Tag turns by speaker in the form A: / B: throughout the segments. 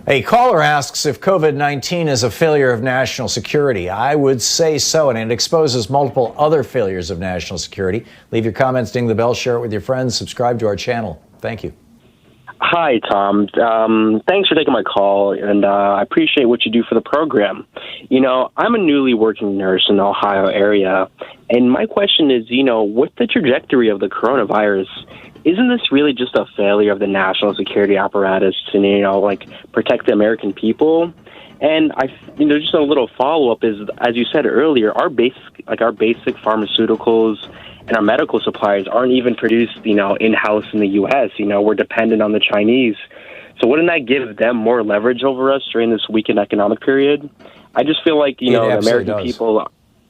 A: A caller asks if COVID-19 is a failure of national security. I would say so, and it exposes multiple other failures of national security. Leave your comments, ding the bell, share it with your friends, subscribe to our channel. Thank you.
B: Hi, Tom. Thanks for taking my call, and I appreciate what you do for the program. You know, I'm a newly working nurse in the Ohio area, and my question is, with the trajectory of the coronavirus, isn't this really just a failure of the national security apparatus to, protect the American people? And just a little follow-up is, as you said earlier, our basic pharmaceuticals and our medical supplies aren't even produced, in-house in the U.S. We're dependent on the Chinese. So wouldn't that give them more leverage over us during this weakened economic period? I just feel like, the American people.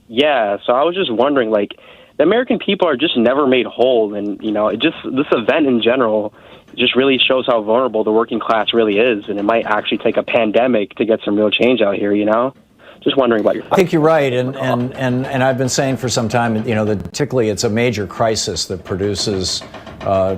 B: Yeah. So I was just wondering, the American people are just never made whole. And, this event in general just really shows how vulnerable the working class really is. And it might actually take a pandemic to get some real change out here, Just wondering about your thoughts.
A: I think you're right, and I've been saying for some time, that particularly it's a major crisis that produces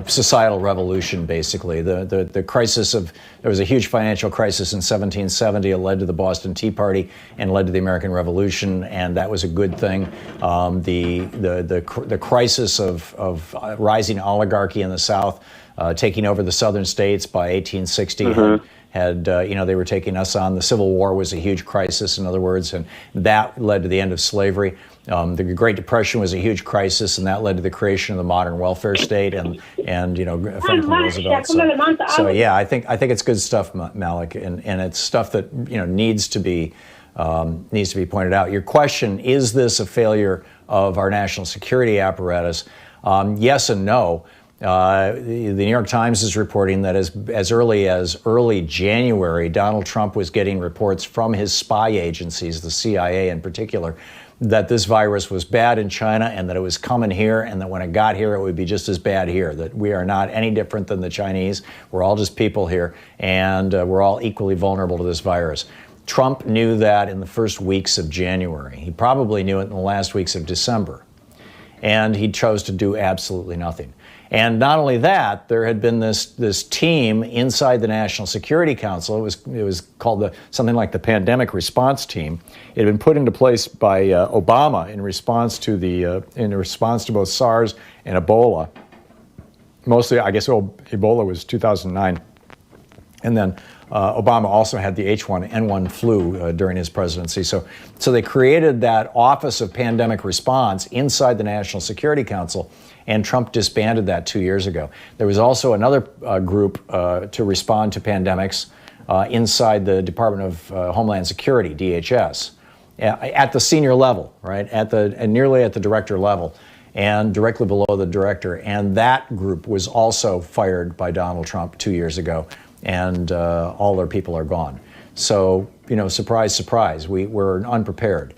A: societal revolution. Basically, the crisis there was a huge financial crisis in 1770. It led to the Boston Tea Party and led to the American Revolution, and that was a good thing. The crisis of rising oligarchy in the South, taking over the southern states by 1860. They were taking us on. The Civil War was a huge crisis, in other words, and that led to the end of slavery. The Great Depression was a huge crisis, and that led to the creation of the modern welfare state and Franklin Roosevelt. So yeah, I think it's good stuff, Malik, and it's stuff that needs to be pointed out. Your question: is this a failure of our national security apparatus? Yes and no. The New York Times is reporting that as early as early January, Donald Trump was getting reports from his spy agencies, the CIA in particular, that this virus was bad in China and that it was coming here, and that when it got here, it would be just as bad here, that we are not any different than the Chinese. We're all just people here, and we're all equally vulnerable to this virus. Trump knew that in the first weeks of January. He probably knew it in the last weeks of December, and he chose to do absolutely nothing. And not only that, there had been this team inside the National Security Council. It was called something like the Pandemic Response Team. It had been put into place by Obama in response to both SARS and Ebola. Mostly, I guess, Ebola was 2009, and then Obama also had the H1N1 flu during his presidency. So they created that Office of Pandemic Response inside the National Security Council, and Trump disbanded that 2 years ago. There was also another group to respond to pandemics inside the Department of Homeland Security, DHS, at the senior level, right, nearly at the director level, and directly below the director. And that group was also fired by Donald Trump 2 years ago, and all their people are gone. So, surprise, surprise, we're unprepared.